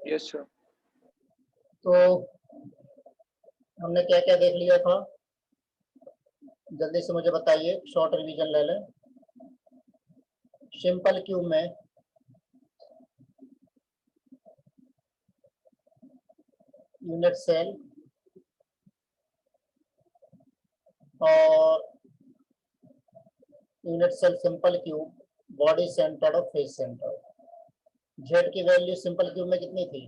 Yes sir. तो हमने क्या क्या देख लिया था, जल्दी से मुझे बताइए, शॉर्ट रिवीजन ले लें। सिंपल क्यूब में यूनिट सेल और unit cell simple cube, body centred और फेस सेंटर्ड। जेड की वैल्यू सिंपल क्यूब में कितनी थी?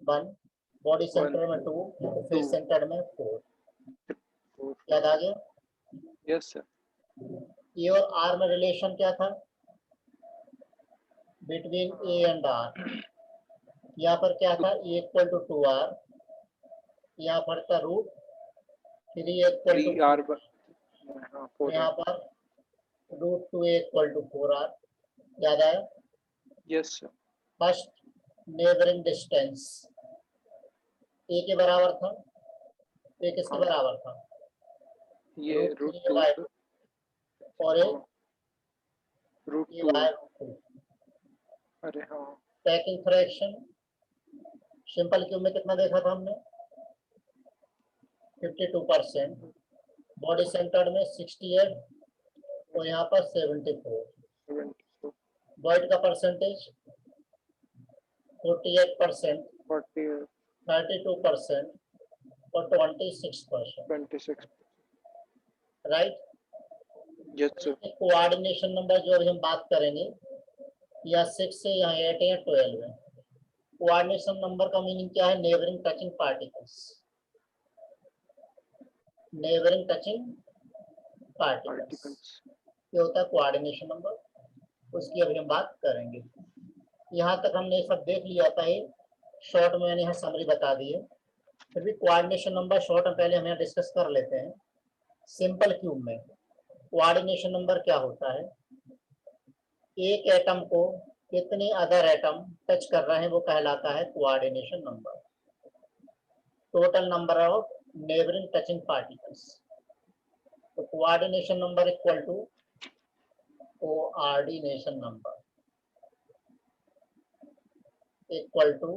1, बॉडी सेंटर में 2, फेस सेंटर में 4। याद आ गया? Yes sir. ए और आर में रिलेशन क्या था? Between A and R. यहाँ पर क्या था? ए इक्वल टू 2r, यहाँ पर था रूट 3 इक्वल टू 3r, यहाँ पर रूट 2 इक्वल टू 4r। याद आया? Yes sir. First neighbouring distance A के बराबर था। ए किसके बराबर था? ये रूट 2 और ए रूट 2। अरे हाँ। पैकिंग फ्रैक्शन सिंपल क्यूब में कितना देखा था हमने? 52%। बॉडी सेंटर्ड में 68 और यहाँ पर 74। वॉइड का परसेंटेज 48%, 32% और 26%। Right? Yes sir. Coordination number जो अभी हम बात करेंगे, या 6 से या 8 या 12 है। कोऑर्डिनेशन नंबर का मीनिंग क्या है? Neighbouring touching particles. Neighbouring touching particles ये होता है कोऑर्डिनेशन नंबर, उसकी अभी हम बात करेंगे। यहाँ तक हमने ये सब देख लिया था, ये शॉर्ट में मैंने यहाँ समरी बता दी है। फिर भी कोऑर्डिनेशन नंबर शॉर्ट में पहले हम यहाँ डिस्कस कर लेते हैं। सिंपल क्यूब में कोऑर्डिनेशन नंबर क्या होता है? एक एटम को कितने अदर एटम टच कर रहे हैं वो कहलाता है coordination number. Total number of neighbouring touching particles. तो coordination number equal to coordination number equal to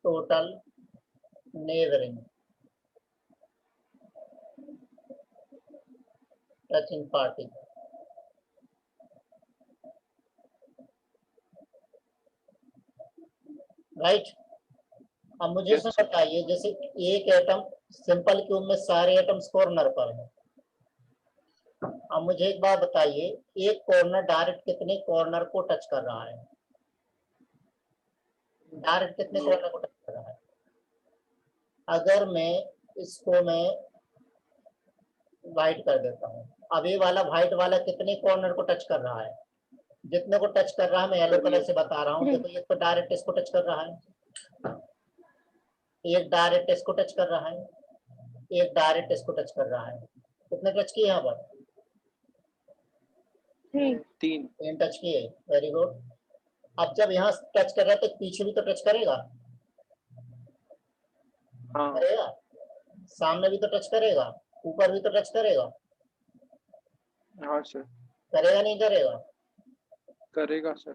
total neighbouring touching particle. Right? अब मुझे Yes, सब बताइए, जैसे एक एटम सिंपल क्यूब में सारे एटम्स कॉर्नर पर हैं। अब मुझे एक बात बताइए, एक कॉर्नर डायरेक्ट कितने कॉर्नर को टच कर रहा है? डायरेक्ट कितने कॉर्नर को टच कर रहा है? अगर इसको मैं व्हाइट कर देता हूँ, अब ये वाला व्हाइट वाला कितने कॉर्नर को टच कर रहा है? जितने को टच कर रहा है मैं येलो कलर से बता रहा हूँ। देखो ये तो डायरेक्ट इसको टच कर रहा है, एक डायरेक्ट इसको टच कर रहा है, एक डायरेक्ट इसको टच कर रहा है। कितने टच किए यहाँ पर? 3 टच किए। Very good. अब जब यहाँ टच कर रहा है तो पीछे भी तो टच करेगा। करेगा? सामने भी तो टच करेगा, ऊपर भी तो टच करेगा। हाँ सर। करेगा नहीं करेगा? करेगा सर।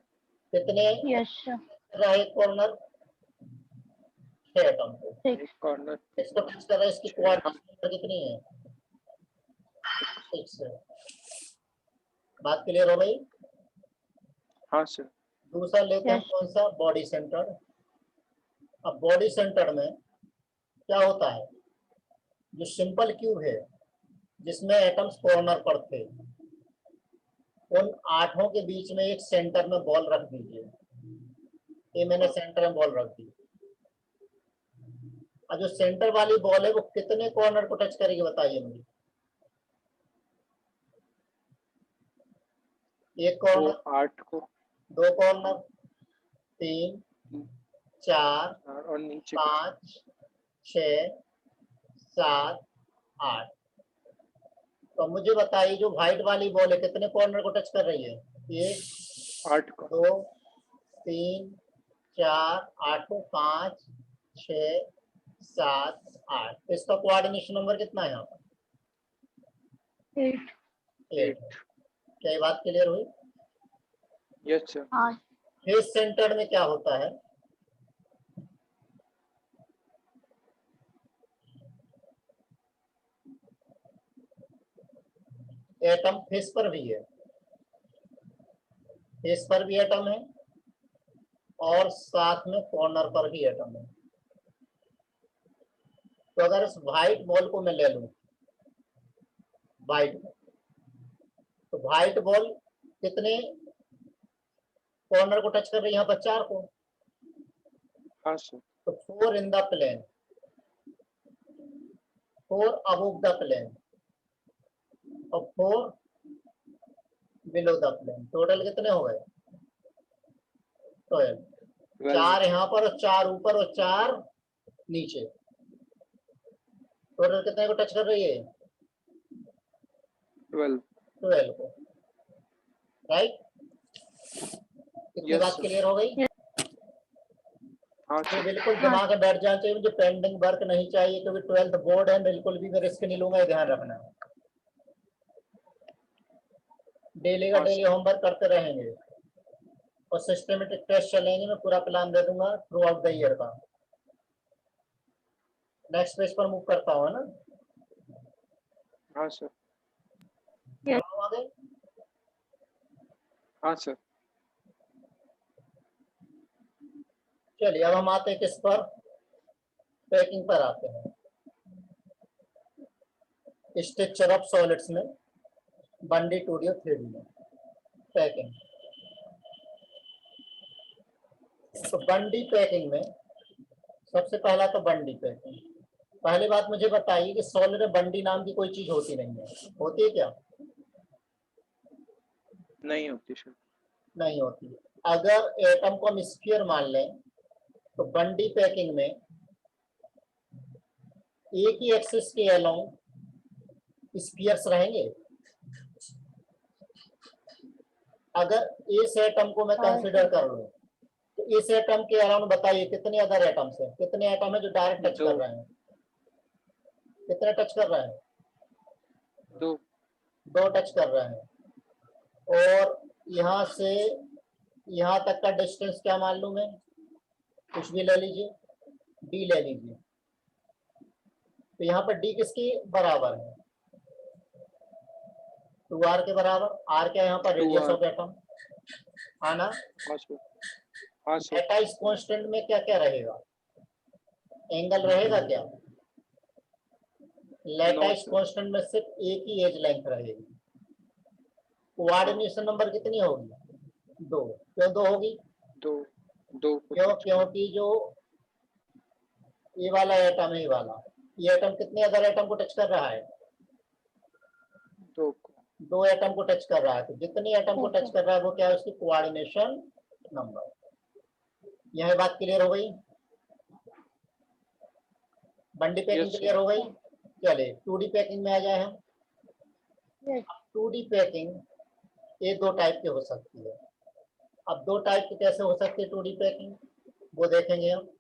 कितने? Yes sir. एक कॉर्नर 6 एटम एक कॉर्नर इसको टच कर रहा है, इसकी कोऑर्डिनेशन नंबर कितनी है? 6 है। बात क्लियर हो गई? हाँ सर। दूसरा लेते हैं कौन सा? Body centre. अब बॉडी सेंटर में क्या होता है? जो सिंपल क्यूब है जिसमें एटम्स कॉर्नर पर थे, उन 8 के बीच में एक सेंटर में बॉल रख दीजिए। ये मैंने सेंटर में बॉल रख दी। और जो सेंटर वाली बॉल है वो कितने कॉर्नर को टच करेगी बताइए मुझे? एक कॉर्नर, 8 को, 2 कॉर्नर, 3, 4 और नीचे 5 6 7 8। तो मुझे बताइए जो व्हाइट वाली बॉल है कितने कॉर्नर को टच कर रही है? 1 8 को, 2 3 4 8 5 6 7 8। इसका कोऑर्डिनेशन नंबर कितना है यहाँ पर? 8। क्या ये बात क्लियर हुई? Yes sir. फेस सेंटर्ड में क्या होता है, एटम फेस पर भी है, फेस पर भी एटम है और साथ में कॉर्नर पर भी एटम है। तो अगर इस व्हाइट बॉल को मैं ले लूं, व्हाइट, तो व्हाइट बॉल कितने कॉर्नर को टच कर रही है, यहाँ पर 4 को, हाँ सर। तो 4 in the plane, 4 above the plane और 4 बिलो द प्लेन। टोटल कितने हो गए, 12। 4 यहाँ पर और 4 ऊपर और 4 नीचे, टोटल कितने को टच कर रही है, 12 को, राइट। इतनी Yes, बात sir. क्लियर हो गई। हाँ तो सर। बिल्कुल दिमाग में बैठ जाना चाहिए, मुझे पेंडिंग वर्क नहीं चाहिए, क्योंकि 12th बोर्ड है, बिल्कुल भी मैं रिस्क नहीं लूंगा, ध्यान रखना। डेली का हाँ डेली सर। होमवर्क करते रहेंगे और सिस्टमेटिक टेस्ट चलेंगे, मैं पूरा प्लान दे दूंगा थ्रू आउट द ईयर का। नेक्स्ट पेज पर मूव करता हूँ, है ना। हाँ सर। आगे हाँ सर। चलिए, अब हम आते हैं किस पर, पैकिंग पर आते हैं। स्ट्रक्चर ऑफ सॉलिड्स में 1D 2D और 3D में पैकिंग। तो 1D पैकिंग में सबसे पहला तो 1D पैकिंग। पहली बात मुझे बताइए कि सॉलिड में 1D नाम की कोई चीज होती नहीं है, होती है क्या, नहीं होती सर। नहीं होती। अगर एटम को हम स्फीयर मान लें तो 1D पैकिंग में एक ही एक्सिस के अलोंग स्फीयर्स रहेंगे। अगर इस एटम को मैं कंसीडर कर लूं तो इस एटम के अराउंड बताइए कितने अदर एटम्स हैं, कितने एटम है जो डायरेक्ट टच कर रहे हैं, कितने टच कर रहे हैं, 2 टच कर रहे हैं। और यहां से यहां तक का डिस्टेंस क्या मान लूं मैं, कुछ भी ले लीजिए, डी ले लीजिए। तो यहाँ पर डी किसकी बराबर है, 2r के बराबर। r क्या है यहाँ पर, रेडियस ऑफ एटम, आना। हाँ सर। हाँ सर। लेटा इस कांस्टेंट में क्या क्या रहेगा, एंगल रहेगा क्या, लेटा इस कांस्टेंट में सिर्फ एक ही एज लेंथ रहेगी। कोऑर्डिनेशन नंबर कितनी होगी, 2। क्यों 2 होगी, 2 क्योंकि जो ये वाला एटम है, ये एटम कितने अदर एटम को टच कर रहा है, 2 एटम को टच कर रहा है। तो जितने एटम को टच कर रहा है वो क्या है, उसकी कोऑर्डिनेशन नंबर। यह बात क्लियर हो गई, 1D पैकिंग क्लियर हो गई। चलिए 2D पैकिंग में आ जाए हम। 2D पैकिंग ये 2 टाइप की हो सकती है। अब 2 टाइप की कैसे हो सकती है 2D पैकिंग, वो देखेंगे हम।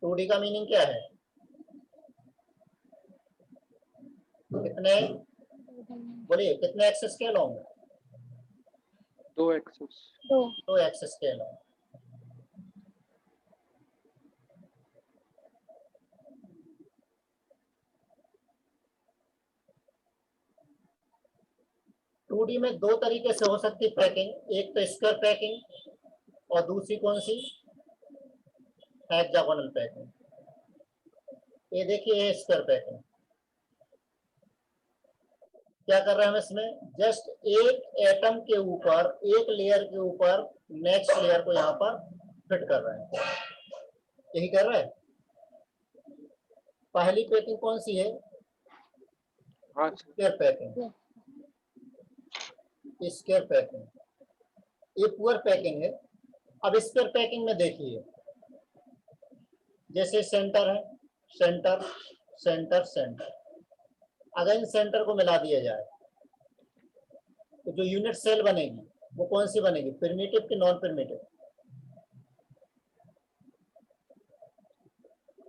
टू डी का मीनिंग क्या है, कितने, बोलिए कितने एक्सेस के अलोंग, 2 एक्सेस। 2 एक्सेस के अलोंग। टू डी में 2 तरीके से हो सकती है पैकिंग, एक तो स्क्वायर पैकिंग और दूसरी कौन सी, हेक्सागोनल पैकिंग। ये देखिए स्क्वायर पैकिंग, क्या कर रहे हैं हम इसमें, जस्ट एक एटम के ऊपर, एक लेयर के ऊपर नेक्स्ट लेयर को यहाँ पर फिट कर रहे हैं, यही कर रहे हैं। पहली पैकिंग कौन सी है, स्क्वायर पैकिंग, स्क्वायर पैकिंग, ये पुअर पैकिंग है। अब स्क्वायर पैकिंग में देखिए, जैसे सेंटर है, सेंटर सेंटर सेंटर, अगर इन सेंटर को मिला दिया जाए तो जो यूनिट सेल बनेगी वो कौन सी बनेगी, प्रिमिटिव की नॉन प्रिमिटिव?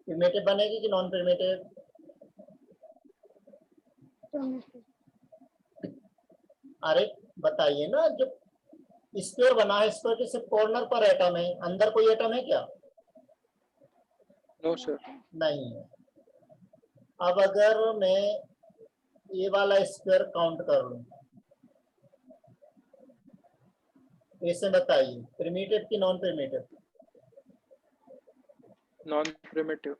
प्रिमिटिव बनेगी कि नॉन प्रिमिटिव? अरे बताइए ना, जो स्क्वायर बना है स्क्वायर के सिर्फ कॉर्नर पर एटम है, अंदर कोई एटम है क्या? No sir. नहीं है। अब अगर मैं ये वाला स्क्वायर काउंट कर लूं, इसे बताइए प्रिमिटिव की नॉन प्रिमिटिव? Non primitive.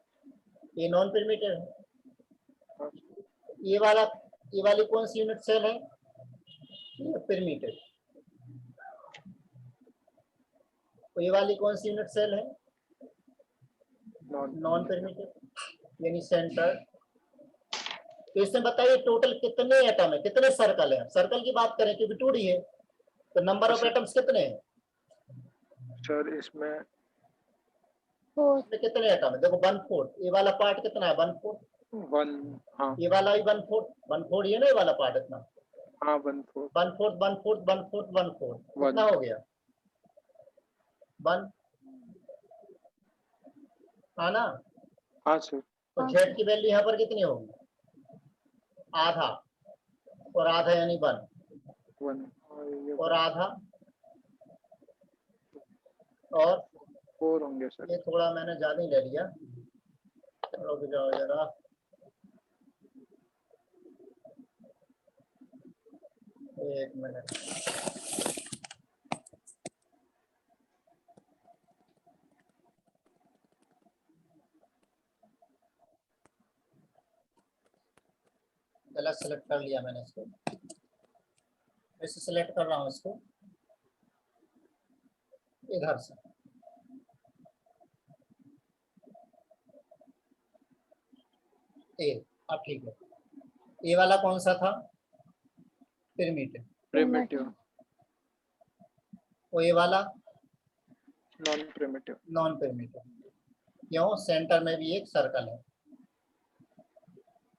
ये नॉन प्रिमिटिव है। हाँ, ये वाली कौन सी यूनिट सेल है? ये प्रिमिटिव। तो ये वाली कौन सी यूनिट सेल है? नॉन प्रिमिटिव, यानी सेंटर। तो इसमें बताइए टोटल कितने एटम है, कितने सर्कल है? सर्कल की बात करें क्योंकि 2D है, तो नंबर ऑफ एटम्स कितने हैं सर इसमें कितने एटम है? देखो 1/4, ये वाला पार्ट कितना है? 1/4। 1। हाँ ये वाला भी 1/4, 1/4 ये ना, ये वाला पार्ट इतना हाँ 1/4। 1/4 1/4 1/4 1/4 कितना हो गया? 1, हाँ ना? हाँ सर। तो जेड की वैल्यू यहाँ पर कितनी होगी? आधा, और आधा यानी 1, 1 और आधा, और 4 होंगे सर। ये थोड़ा मैंने ज्यादा ही ले लिया, रुक जाओ जरा। एक मिनट। गलत सेलेक्ट कर लिया मैंने इसको, इसे सेलेक्ट कर रहा हूँ इसको इधर से। ए, अब ठीक है। ये वाला कौन सा था? प्रिमिटिव। प्रिमिटिव। और ये वाला नॉन प्रिमिटिव। Non primitive. क्यों? सेंटर में भी एक सर्कल है।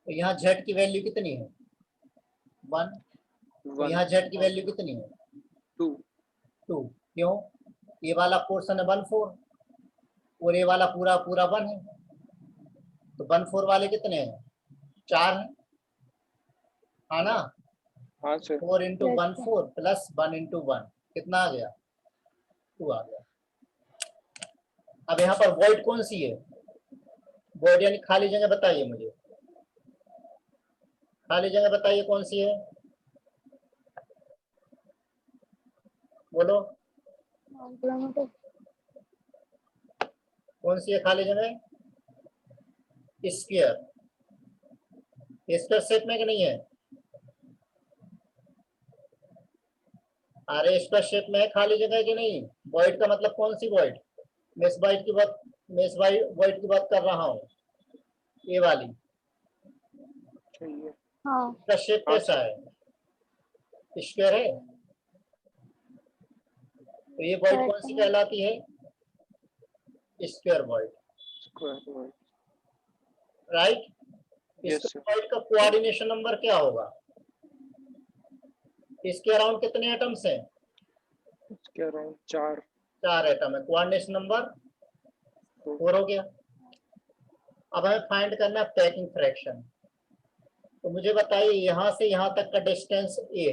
तो यहाँ जेड की वैल्यू कितनी है? 1। तो यहाँ जेड की वैल्यू कितनी है? 2। 2। क्यों? ये वाला पोर्शन है 1/4 और ये वाला पूरा पूरा 1 है, तो 1/4 वाले कितने हैं? 4 है, हाँ ना? हाँ सर। 4 × 1/4 प्लस 1 × 1 कितना आ गया? 2 आ गया। अब यहाँ पर वॉइड कौन सी है? वॉइड यानी खाली जगह बताइए मुझे, खाली जगह बताइए कौन सी है, बोलो कौन सी है खाली जगह? स्क्वायर। स्क्वायर शेप में कि नहीं है? अरे स्क्वायर शेप में है खाली जगह कि नहीं? वॉइड का मतलब कौन सी वॉइड? मैं इस वॉइड की बात कर रहा हूँ, ये वाली। हाँ। इसका शेप कैसा है? स्क्वायर है। तो ये वॉइड कौन सी कहलाती है? Square void, right? इस वॉइड का कोऑर्डिनेशन नंबर क्या होगा? इसके अराउंड कितने एटम्स हैं? इसके अराउंड 4 एटम है। कोऑर्डिनेशन नंबर 4 हो गया। अब हमें फाइंड करना है पैकिंग फ्रैक्शन। तो मुझे बताइए यहाँ से यहाँ तक का डिस्टेंस ए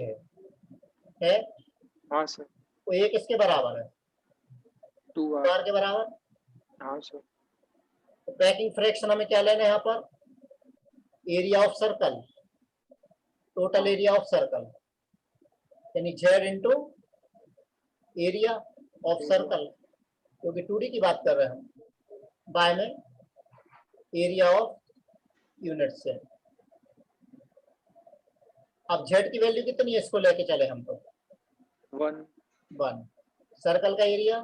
है? हाँ सर। तो ए किसके बराबर है? 2r के बराबर। हाँ सर। तो पैकिंग फ्रैक्शन हमें क्या लेना है यहाँ पर? Area of circle, total area of circle, यानी Z into area of circle, क्योंकि 2D की बात कर रहे हैं हम, बाय में एरिया ऑफ यूनिट सेल। अब जेड की वैल्यू कितनी है इसको लेके चले हम? तो 1। सर्कल का एरिया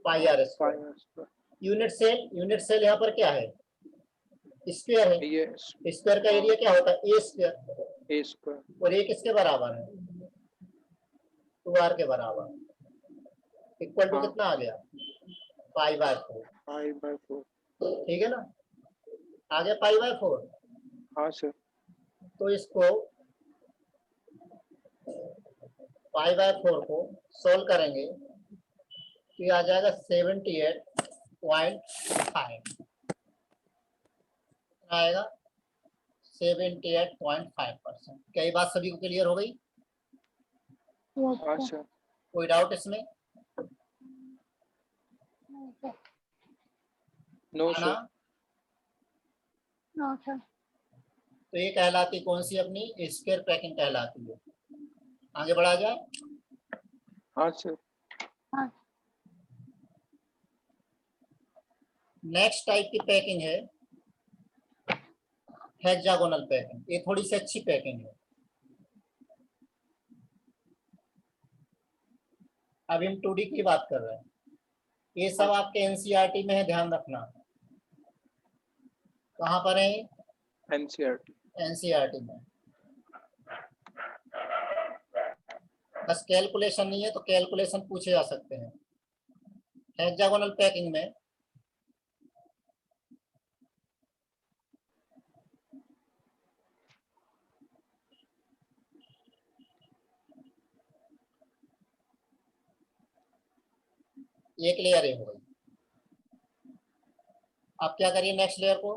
πr²। यूनिट सेल यहाँ पर क्या है? स्क्वायर है। ये स्क्वायर का एरिया क्या होता है? a²। a²। और a किसके बराबर है? 2r के बराबर, इक्वल टू कितना आ गया? π/4। π/4। ठीक है ना? आ गया π/4। हाँ सर। तो इसको 5/4 को सोल्व करेंगे तो ये आ जाएगा 78.5 आएगा 78.5%। क्या ये बात सभी को क्लियर हो गई? हाँ सर। कोई डाउट इसमें? नो है ना? सर। तो ये कहलाती कौन सी अपनी स्क्वायर पैकिंग कहलाती है। आगे बढ़ा जाए। हाँ सर। नेक्स्ट टाइप की पैकिंग है हेक्सागोनल पैकिंग। ये थोड़ी सी अच्छी पैकिंग है। अभी हम 2D की बात कर रहे हैं। ये सब आपके एनसीईआरटी में है, ध्यान रखना। कहाँ पर है? एनसीईआरटी। एनसीईआरटी में। बस कैलकुलेशन नहीं है तो कैलकुलेशन पूछे जा सकते हैं। हेक्सागोनल पैकिंग में एक लेयर ये हो गई। आप क्या करिए, नेक्स्ट लेयर को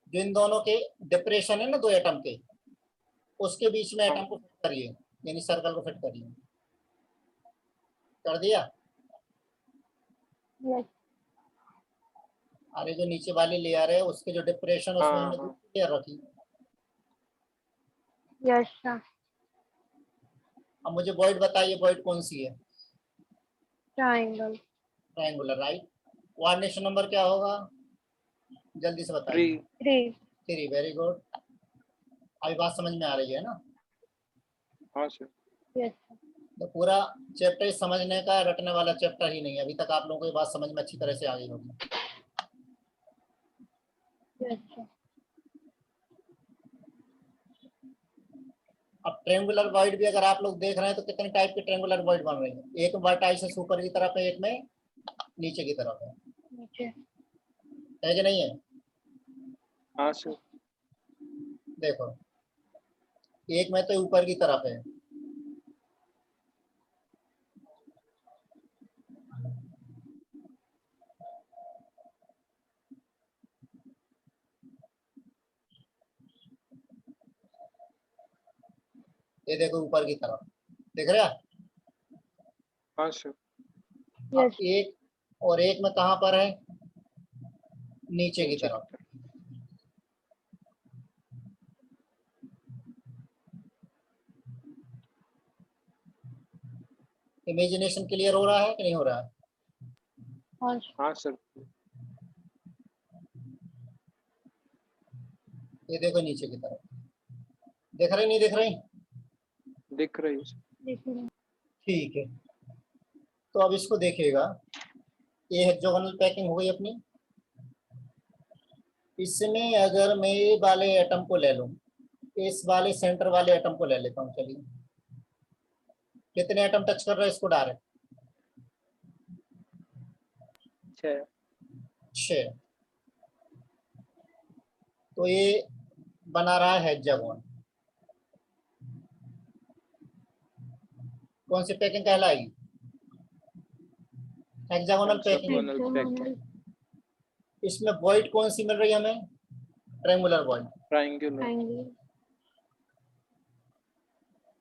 जो इन दोनों के डिप्रेशन है ना, दो एटम के, उसके बीच में एटम को फिट करिए, यानी सर्कल को फिट करिए। कर दिया? यस। अरे जो नीचे वाली लेयर है उसके जो डिप्रेशन उसमें हमने दूसरी लेयर रखी। Yes sir. अब मुझे वॉइड बताइए, वॉइड कौन सी है? Triangle. Triangular, right. Coordination number क्या होगा? जल्दी से बताइए। 3, वेरी गुड। अभी बात समझ में आ रही है ना? हाँ सर। यस। तो पूरा चैप्टर समझने का रटने वाला चैप्टर ही नहीं है। अभी तक आप लोगों को ये बात समझ में अच्छी तरह से आ गई होगी। यस। अब ट्रायंगुलर वॉइड भी अगर आप लोग देख रहे हैं तो कितने टाइप के ट्रायंगुलर वॉइड बन रहे हैं? एक वर्टाइसिस ऊपर की तरफ है, एक में नीचे की तरफ है। नीचे है कि नहीं है? हाँ सर। देखो, एक में तो ऊपर की तरफ है, ये देखो ऊपर की तरफ, दिख रहा है? हाँ सर। अब एक और एक में कहां पर है? नीचे की तरफ। इमेजिनेशन क्लियर हो रहा है कि नहीं हो रहा है? हाँ सर। ये देखो नीचे की तरफ, दिख रही नहीं दिख रही? दिख रही है। ठीक है, तो अब इसको देखिएगा। ये हेक्सागोनल पैकिंग हो गई अपनी। इसमें अगर मैं ये वाले एटम को ले लूं, इस वाले सेंटर वाले एटम को ले लेता हूं। चलिए, कितने एटम टच कर रहे हैं इसको डायरेक्ट? 6। तो ये बना रहा है हेक्सागोन। कौन सी पैकिंग कहलाएगी? Hexagonal packing. इसमें वॉइड कौन सी मिल रही है हमें? Triangular void.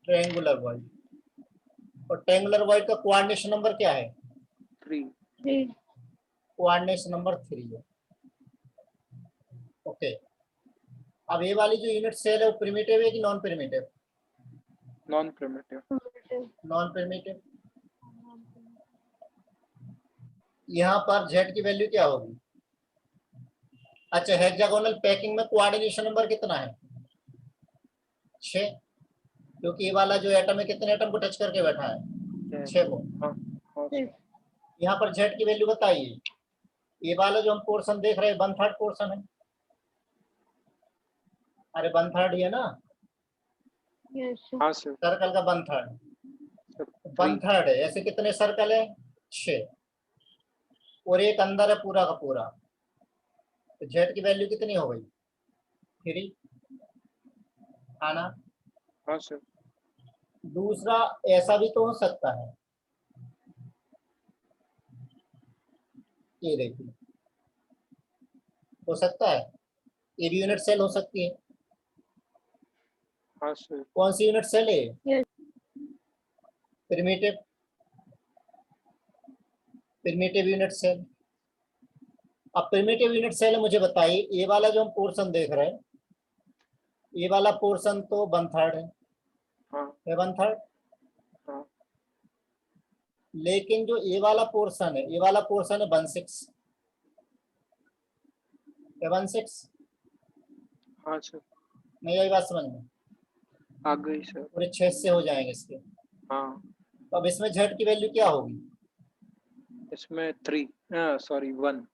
Triangular void. और ट्रायंगुलर वॉइड का कोऑर्डिनेशन नंबर क्या है? 3। कोऑर्डिनेशन नंबर 3 है। ओके, अब ये वाली जो यूनिट सेल है वो प्रिमिटिव है कि non primitive? Non primitive. Non primitive. यहाँ पर जेड की वैल्यू क्या होगी? अच्छा, हेक्सागोनल पैकिंग में कोऑर्डिनेशन नंबर कितना है? 6, क्योंकि ये वाला जो एटम है कितने एटम को टच करके बैठा है? 6 को। यहाँ पर जेड की वैल्यू बताइए। ये वाला जो हम पोर्शन देख रहे हैं 1/3 पोर्शन है। अरे 1/3 ही है ना? हाँ सर। सर्कल का 1/3। 1/3 है। ऐसे कितने सर्कल है? 6, और एक अंदर है पूरा का पूरा। तो जेड की वैल्यू कितनी हो गई? 3 आना। हाँ सर। दूसरा ऐसा भी तो हो सकता है, ये देखिए, हो सकता है ये भी यूनिट सेल हो सकती है। हाँ सर। कौन सी यूनिट सेल है? Yes. Primitive primitive unit cell. अब प्रिमिटिव यूनिट सेल मुझे बताइए, ये वाला जो हम पोर्शन देख रहे हैं, ये वाला पोर्शन तो 1/3 है। हाँ। है 1/3। हाँ। लेकिन जो ये वाला पोर्शन है, ये वाला पोर्शन है 1/6। है 1/6। हाँ सर। नहीं आई बात समझ में? आ गई सर। पूरे 6 से हो जाएंगे इसके। हाँ। तो अब इसमें z की वैल्यू क्या होगी? इसमें 3 सॉरी 1।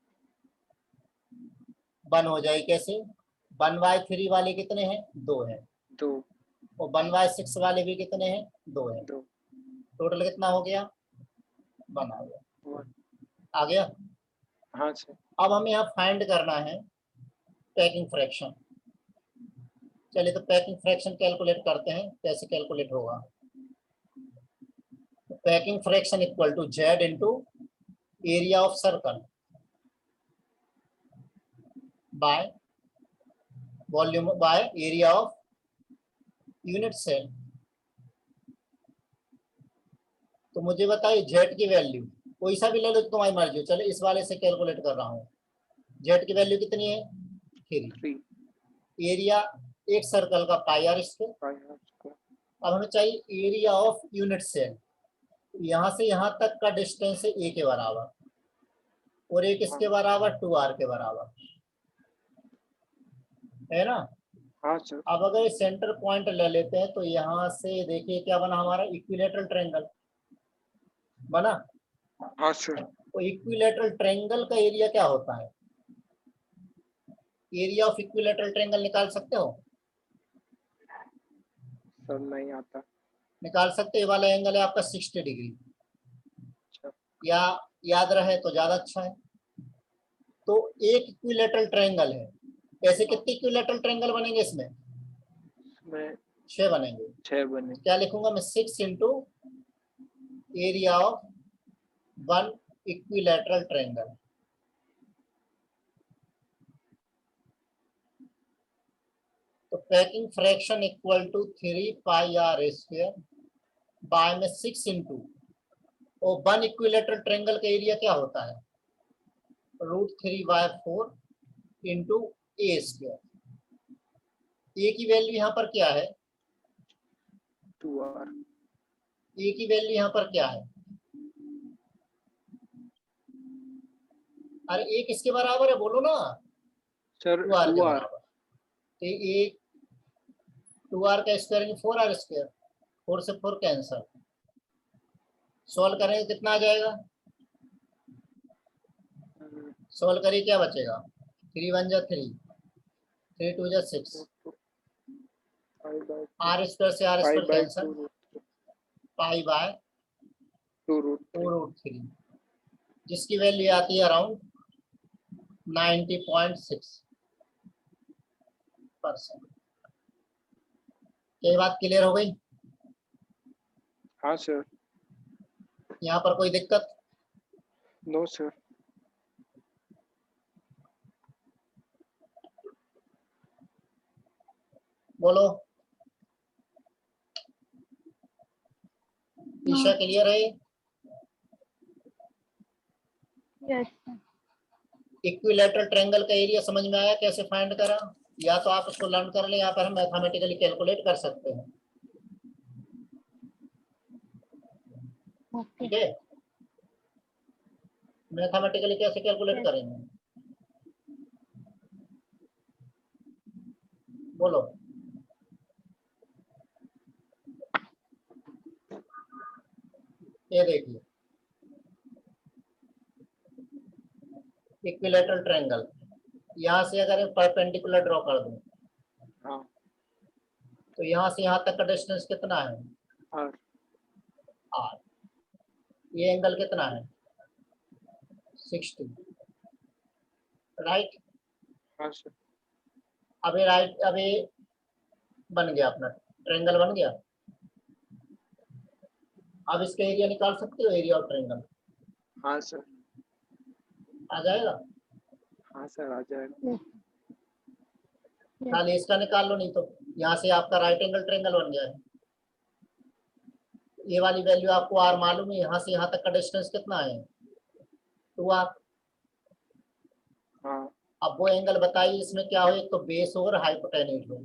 1 हो जाएगी। कैसे? 1/3 वाले कितने हैं? 2 है। 2। और 1/6 वाले भी कितने हैं? 2 है। 2। टोटल कितना हो गया? 1 आ गया। 1। आ गया। हाँ सर। अब हमें यहाँ फाइंड करना है पैकिंग फ्रैक्शन। चलिए तो पैकिंग फ्रैक्शन कैलकुलेट करते हैं। कैसे कैलकुलेट होगा? Packing fraction equal to z into area of circle by volume by area of unit cell. तो मुझे बताइए z की वैल्यू कोई सा भी ले लो, तुम्हारी मर्जी। चलो इस वाले से कैलकुलेट कर रहा हूँ। z की वैल्यू कितनी है? 3। 3 एरिया एक सर्कल का पाई आर स्क्वायर। पाई। अब हमें चाहिए एरिया ऑफ यूनिट सेल। यहाँ से यहाँ तक का डिस्टेंस है a के बराबर, और एक इसके बराबर 2r के बराबर है ना। हाँ सर। अब अगर सेंटर पॉइंट ले लेते हैं तो यहाँ से देखिए क्या बना हमारा, इक्विलेटरल ट्रायंगल बना। हाँ सर। तो इक्विलेटरल ट्रायंगल का एरिया क्या होता है? एरिया ऑफ इक्विलेटरल ट्रायंगल निकाल सकते हो? सर नहीं आता। निकाल सकते। ये वाला एंगल है आपका 60 डिग्री, अच्छा। या याद रहे तो ज्यादा अच्छा है। तो एक इक्विलेटरल ट्रायंगल है। ऐसे कितने इक्विलेटरल ट्रायंगल बनेंगे इसमें? इसमें 6 बनेंगे। 6 बने। क्या लिखूंगा मैं? 6 into area of 1 equilateral triangle. तो packing fraction equal to 3 pi R square by में 6 इंटू, और 1 इक्विलेटरल ट्रायंगल का एरिया क्या होता है? √3/4 इंटू ए स्क्वायर। ए की वैल्यू यहाँ पर क्या है? 2r। ए की वैल्यू यहाँ पर क्या है? अरे ए किसके बराबर है बोलो ना? सर 2r के 2r। बराबर। तो ए 2r का स्क्वायर 4r स्क्वायर। 4 से 4 कैंसल। सॉल्व करेंगे कितना आ जाएगा? सॉल्व करिए क्या बचेगा? 3 1 जा 3, 3 2 जा 6, आर स्क्वायर से r square cancel, pi by 2√3, जिसकी वैल्यू आती है अराउंड 90.6%। ये बात क्लियर हो गई? हाँ सर। यहाँ पर कोई दिक्कत? No sir. बोलो। ईशा क्लियर है? यस। इक्विलेटरल ट्रायंगल का एरिया समझ में आया कैसे फाइंड करा? या तो आप उसको लर्न कर ले, यहाँ पर हम मैथमेटिकली कैलकुलेट कर सकते हैं। ठीक है, मैथमेटिकली कैसे कैलकुलेट करेंगे? बोलो। ये देखिए इक्विलेटरल ट्रायंगल, यहाँ से अगर परपेंडिकुलर ड्रॉ कर दूं हाँ। तो यहाँ से यहाँ तक का डिस्टेंस कितना है? r। r। ये एंगल कितना है? 60, राइट। हाँ सर। अभी राइट, अभी बन गया अपना ट्रायंगल बन गया। अब इसका एरिया निकाल सकते हो, एरिया ऑफ ट्रायंगल हाँ सर। आ जाएगा। हाँ सर आ जाएगा। खाली इसका निकाल लो, नहीं तो यहाँ से आपका राइट एंगल ट्रायंगल बन गया है। ये वाली वैल्यू आपको आर मालूम है, यहाँ से यहाँ तक का डिस्टेंस कितना है, 2r। हाँ अब वो एंगल बताइए इसमें क्या हो, एक तो बेस हो और हाइपोटेन्यूज हो।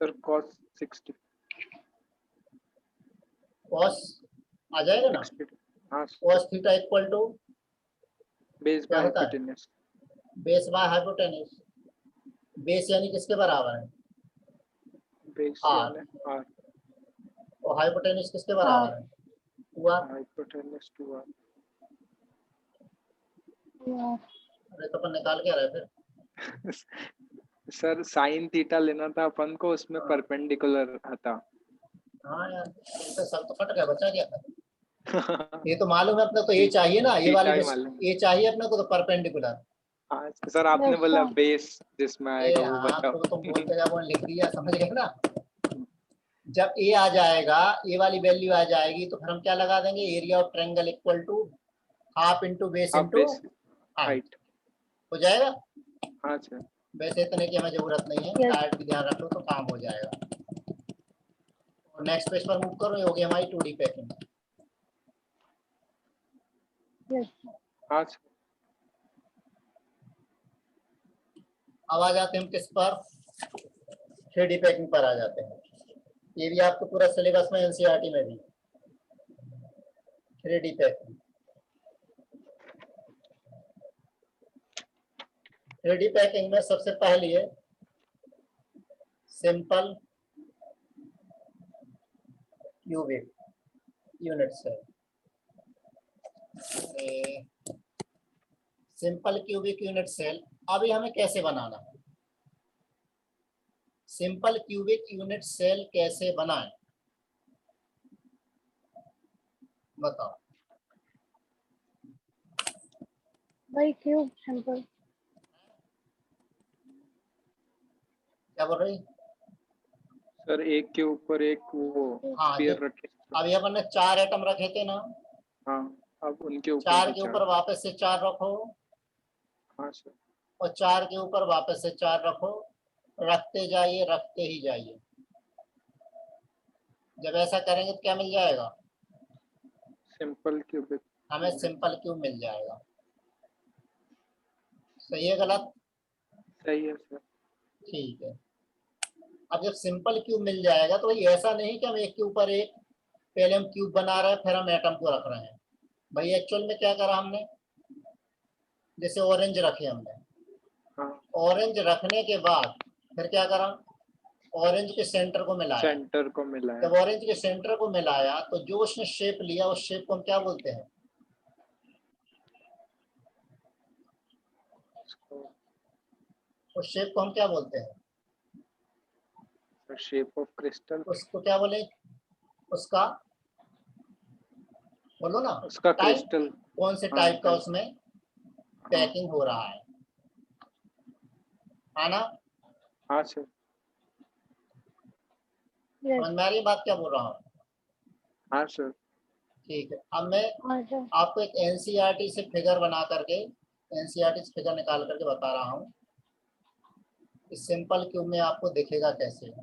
Sir cos 60। कॉस आ जाएगा ना, 60। हाँ cos sir. Theta equal to base क्या बाय होता है, hypotenuse. Base by hypotenuse. Base यानी किसके बराबर है, बेस आर, यानी r। और हाइपोटेन्यूज किसके बराबर है, 2r। Hypotenuse 2r। अरे तो अपन निकाल के आ रहे फिर। सर साइन थीटा लेना था अपन को, उसमें हाँ। परपेंडिकुलर था। हाँ यार, तो सब तो कट गया, बचा क्या था। ये तो मालूम है अपने को, ये चाहिए ना, ये थीटा वाली ही मालूम। ये चाहिए अपने को तो परपेंडिकुलर। हाँ सर, आपने बोला बेस जिसमें ए आएगा वो हाँ, बताओ। तो तुम बोलते जब लिख दिया, समझ गए ना। जब ए आ जाएगा, ए वाली वैल्यू आ जाएगी, तो फिर हम क्या लगा देंगे, area of triangle equal to half into base आप इंटू बेस हाइट हाइट। हो जाएगा। हाँ सर। वैसे इतने की हमें जरूरत नहीं है, हाइट भी ध्यान रख लो तो काम हो जाएगा। और नेक्स्ट पेज पर मूव करो, ये हो गई हमारी 2D पैकिंग। हाँ सर। अब आ जाते हैं हम किस पर, 3D पैकिंग पर आ जाते हैं। ये भी आपको पूरा सिलेबस में, एनसीईआरटी में भी 3D पैकिंग। 3D पैकिंग में सबसे पहली है simple cubic unit cell. Simple cubic unit cell अभी हमें कैसे बनाना है, सिंपल क्यूबिक यूनिट सेल कैसे बनाएं, बताओ भाई। Cube simple. क्या बोल रही। सर एक के ऊपर एक वो हाँ, स्फीयर रखे। अभी अपन ने 4 एटम रखे थे ना, हाँ, अब उनके ऊपर 4 भी के 4। ऊपर वापस से 4 रखो, हाँ सर। और 4 के ऊपर वापस से 4 रखो, रखते जाइए, रखते ही जाइए। जब ऐसा करेंगे तो क्या मिल जाएगा, सिंपल क्यूबिक। हमें सिंपल क्यूब मिल जाएगा। सही है गलत, सही है सर। ठीक है। अब जब सिंपल क्यूब मिल जाएगा तो भाई ऐसा नहीं कि हम एक के ऊपर एक, पहले हम क्यूब बना रहे हैं फिर हम एटम को रख रहे हैं। भाई एक्चुअल में क्या करा हमने, जैसे ऑरेंज रखे हमने, हाँ, ऑरेंज रखने के बाद फिर क्या करा, ऑरेंज के सेंटर को मिलाया। सेंटर को मिलाया। जब ऑरेंज के सेंटर को मिलाया तो जो उसने शेप लिया, उस शेप को हम क्या बोलते हैं, उस शेप को हम क्या बोलते हैं, शेप ऑफ क्रिस्टल। उसको क्या बोले, उसका बोलो ना, उसका टाइप, क्रिस्टल। कौन से हाँ, टाइप का टाइप। उसमें हाँ पैकिंग हो रहा है ना। हाँ सर। समझ में आ रही है बात क्या बोल रहा हूँ, हाँ सर। ठीक है। अब मैं आपको एक एनसीईआरटी से फिगर बना करके, एनसीईआरटी से फिगर निकाल करके बता रहा हूँ, इस सिंपल क्यूब में आपको दिखेगा कैसे।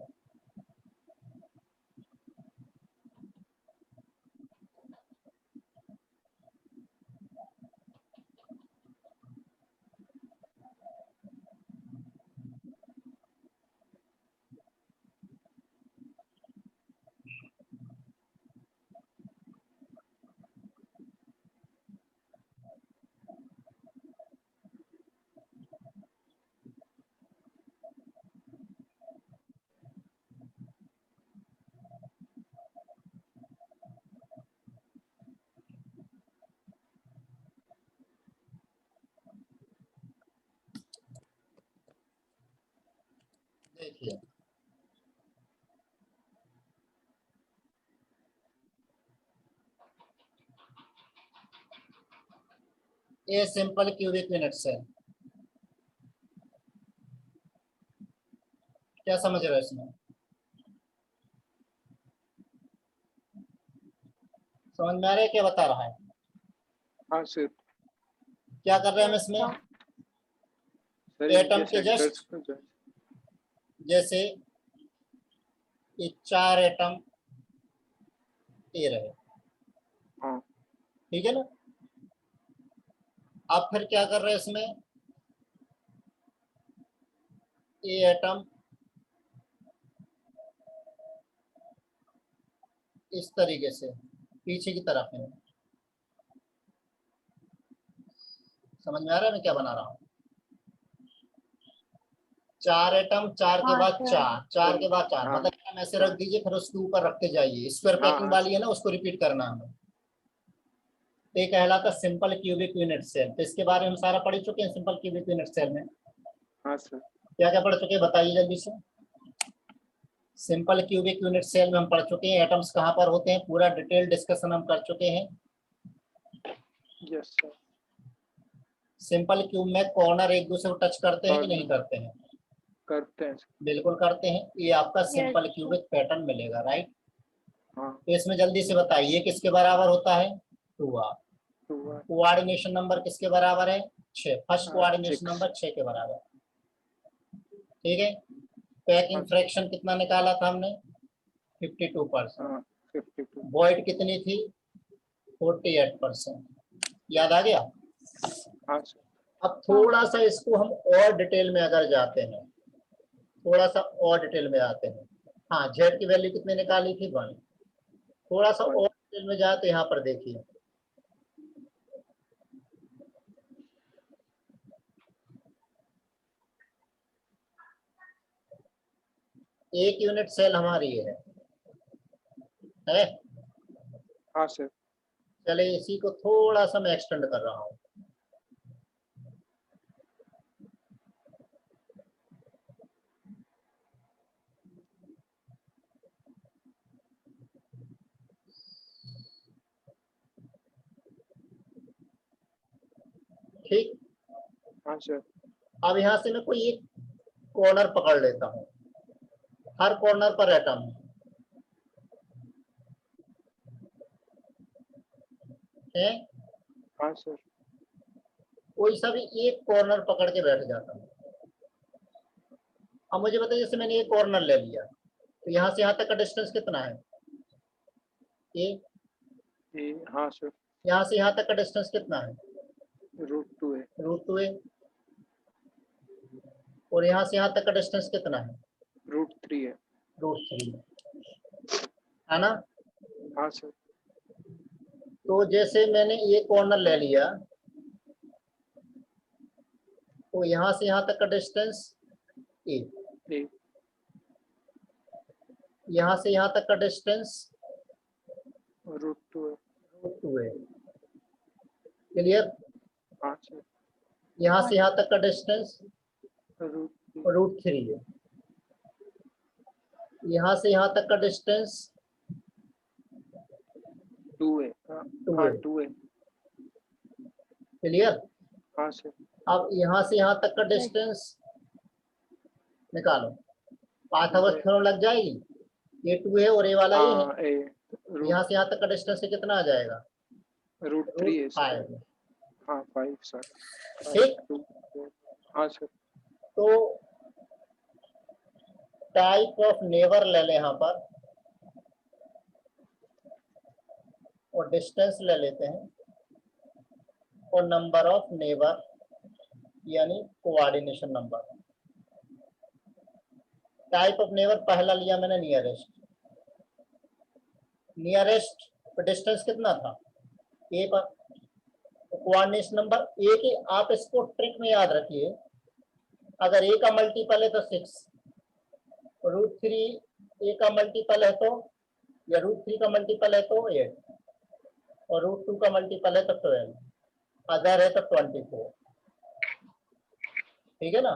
देखिए, ये सिंपल क्यूबिक यूनिट सेल, क्या समझ रहे हो इसमें? समझ में आ रहा है क्या बता रहा है? हाँ सर। क्या कर रहे हैं हम इसमें? सर एटम इनके के सेंटर्स जस्ट को जो जैसे ये 4 एटम ये रहे, हाँ ठीक है ना। अब फिर क्या कर रहे हैं इसमें? ये एटम इस तरीके से पीछे की तरफ है। समझ में आ रहा है मैं क्या बना रहा हूँ? 4 एटम, 4 के हाँ बाद सर। 4, 4 के बाद 4, हाँ मतलब एटम ऐसे रख दीजिए, फिर उसके ऊपर रखते जाइए। स्क्वायर हाँ पैकिंग हाँ वाली है ना, उसको रिपीट करना हमें। तो ये कहलाता सिंपल क्यूबिक यूनिट सेल। तो इसके बारे में हम सारा पढ़ चुके हैं। सिंपल क्यूबिक यूनिट सेल में हाँ सर। क्या क्या पढ़ चुके हैं बताइए जल्दी से। सिंपल क्यूबिक यूनिट सेल में हम पढ़ चुके हैं एटम्स कहाँ पर होते हैं, पूरा डिटेल डिस्कशन हम कर चुके हैं। Yes sir. सिंपल क्यूब में कॉर्नर एक दूसरे को टच करते हैं कि नहीं करते हैं? करते हैं सर। बिल्कुल करते हैं। ये आपका सिंपल Yes, क्यूबिक पैटर्न मिलेगा, राइट। हाँ तो इसमें जल्दी से बताइए किसके बराबर होता है? 2r। तो कोऑर्डिनेशन नंबर किसके बराबर है? 6। फर्स्ट कोऑर्डिनेशन 6 नंबर 6 के बराबर, ठीक है। पैकिंग फ्रैक्शन कितना निकाला था हमने? 52%। हाँ 52 वॉइड कितनी थी? 48%। याद आ गया? हाँ सर। अब थोड़ा सा इसको हम और डिटेल में अगर जाते हैं, थोड़ा सा और डिटेल में आते हैं। हाँ, जेड की वैल्यू कितने निकाली थी? 1। थोड़ा सा और डिटेल में जाते, यहाँ पर देखिए एक यूनिट सेल हमारी है हाँ सर। चले इसी को थोड़ा सा मैं एक्सटेंड कर रहा हूँ। ठीक। हाँ सर। अब यहाँ से मैं कोई एक कॉर्नर पकड़ लेता हूँ। हर कॉर्नर पर एटम है। हाँ सर। कोई सा भी एक कॉर्नर पकड़ के बैठ जाता हूँ। अब मुझे बताइए, जैसे मैंने एक कॉर्नर ले लिया, तो यहाँ से यहाँ तक का डिस्टेंस कितना है? ये हाँ सर। यहाँ से यहाँ तक का डिस्टेंस कितना है? √2 है। √2 है। और यहाँ से यहाँ तक का डिस्टेंस कितना है? √3 है। √3 है ना। हाँ सर। तो जैसे मैंने ये कॉर्नर ले लिया, तो यहाँ से यहाँ तक का डिस्टेंस ए, ए यहाँ से यहाँ तक का डिस्टेंस √2 है। √2 है। क्लियर? हाँ सर। यहाँ से यहाँ तक का डिस्टेंस √3 √3 है। यहाँ से यहाँ तक का डिस्टेंस 2 है। टू हाँ है। 2 है। क्लियर? हाँ सर। अब यहाँ से यहाँ तक का डिस्टेंस निकालो, पाइथागोरस थ्योरम लग जाएगी। ये 2 है और ये वाला ये है। हाँ यहाँ से यहाँ तक का डिस्टेंस कितना आ जाएगा? √3 है सर। 5। हाँ 5 सर। ठीक। 2 हाँ सर। तो टाइप ऑफ नेबर ले लें यहाँ पर, और डिस्टेंस ले लेते हैं, और नंबर ऑफ नेबर यानी coordination number. Type of neighbour पहला लिया मैंने नियरेस्ट। नियरेस्ट पर डिस्टेंस कितना था? ए पर। कोऑर्डिनेशन नंबर ए की आप इसको ट्रिक में याद रखिए, अगर ए का मल्टीपल है तो 6, √3 ए का मल्टीपल है तो, या √3 का मल्टीपल है तो 8, और √2 का मल्टीपल है तो 12, अदर है तो 24। ठीक है ना।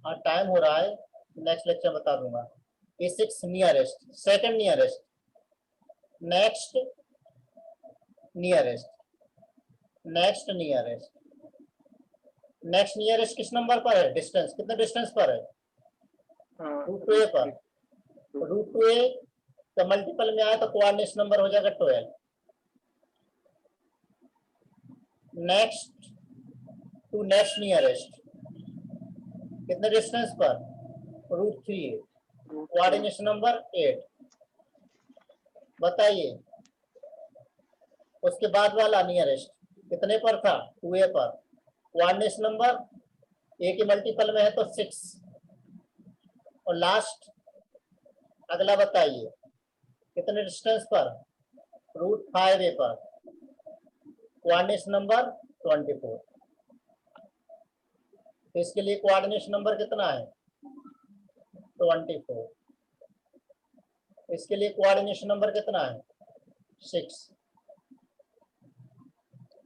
हाँ, टाइम हो रहा है, नेक्स्ट लेक्चर बता दूंगा। ये 6 nearest, second nearest, next nearest, next nearest. Next nearest किस नंबर पर है? डिस्टेंस कितने डिस्टेंस पर है? रूट 2a पर, रूट 2a का मल्टीपल में आया तो कोऑर्डिनेशन नंबर हो जाएगा 12। नेक्स्ट टू नेक्स्ट नियरेस्ट, कितने डिस्टेंस पर, रूट 3a, कोऑर्डिनेशन नंबर 8। बताइए उसके बाद वाला नियरेस्ट कितने पर था, 2a पर, कोऑर्डिनेशन नंबर a के मल्टीपल में है तो 6। और लास्ट अगला बताइए कितने डिस्टेंस पर, रूट 5a पर, कोऑर्डिनेशन नंबर 24। तो इसके लिए कोऑर्डिनेशन नंबर कितना है, 24। इसके लिए कोऑर्डिनेशन नंबर कितना है, 6।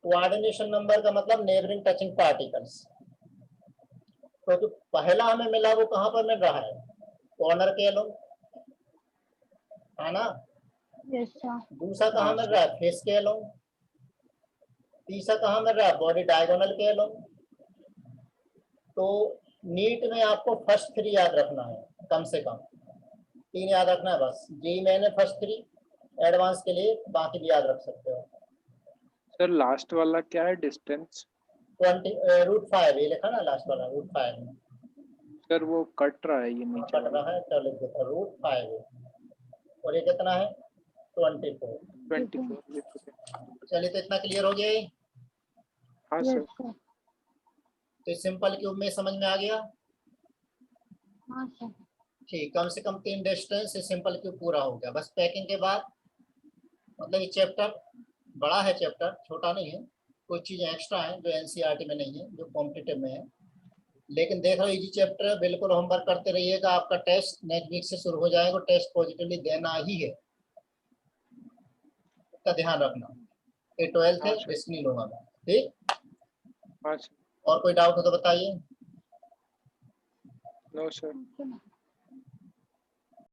कोऑर्डिनेशन नंबर का मतलब नेबरिंग टचिंग पार्टिकल्स। तो जो पहला हमें मिला वो कहाँ पर मिल रहा है, कॉर्नर के अलोंग, है ना। Yes sir. दूसरा कहाँ मिल रहा है, फेस के अलोंग। तीसरा कहाँ मिल रहा है, बॉडी डायगोनल के अलोंग। तो नीट में आपको फर्स्ट 3 याद रखना है, कम से कम 3 याद रखना है बस। जी मैंने फर्स्ट 3, एडवांस के लिए बाकी भी याद रख सकते हो। सर लास्ट वाला क्या है, डिस्टेंस? 20 रूट 5 ये लिखा ना लास्ट वाला, रूट 5 में सर वो कट रहा है ये नीचे कट रहा है, चलो लिख देता रूट 5। और ये कितना है, 24। 24। चलिए तो इतना क्लियर हो गया ये। हाँ सर। Yes sir. तो सिंपल क्यूब में समझ में आ गया। हाँ सर। ठीक, कम से कम 3 डिस्टेंस से सिंपल क्यूब पूरा हो गया। बस पैकिंग के बाद, मतलब ये चैप्टर बड़ा है, चैप्टर छोटा नहीं है। कुछ चीजें एक्स्ट्रा हैं जो एनसीईआरटी में नहीं है, जो कॉम्पिटिटिव में है। लेकिन देख लो इजी चैप्टर है, बिल्कुल होमवर्क करते रहिएगा। आपका टेस्ट नेक्स्ट वीक से शुरू हो जाएगा, टेस्ट पॉजिटिवली देना ही है, का ध्यान रखना। ये 12th है, रिस्क नहीं लूंगा मैं। ठीक, हाँ सर। और कोई डाउट हो तो बताइए। No sir. ओके।